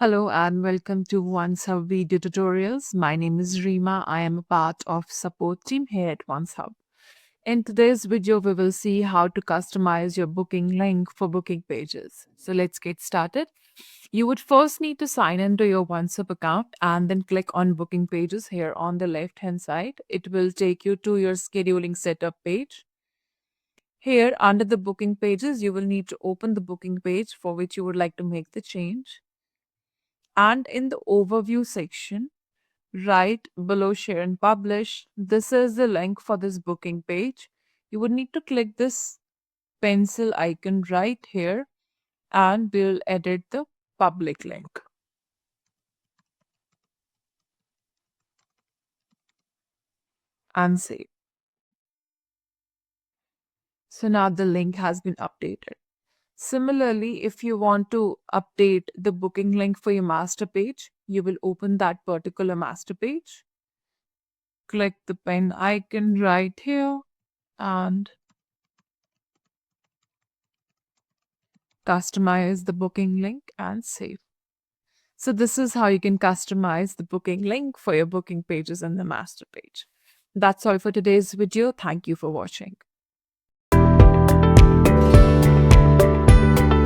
Hello and welcome to OnceHub video tutorials. My name is Rima. I am a part of support team here at OnceHub. In today's video, we will see how to customize your booking link for booking pages. So let's get started. You would first need to sign into your OnceHub account and then click on booking pages here on the left hand side. It will take you to your scheduling setup page. Here under the booking pages, you will need to open the booking page for which you would like to make the change. And in the overview section, right below share and publish, this is the link for this booking page. You would need to click this pencil icon right here and we'll edit the public link and save. So now the link has been updated. Similarly, if you want to update the booking link for your master page, you will open that particular master page, click the pen icon right here and customize the booking link and save. So this is how you can customize the booking link for your booking pages in the master page. That's all for today's video. Thank you for watching.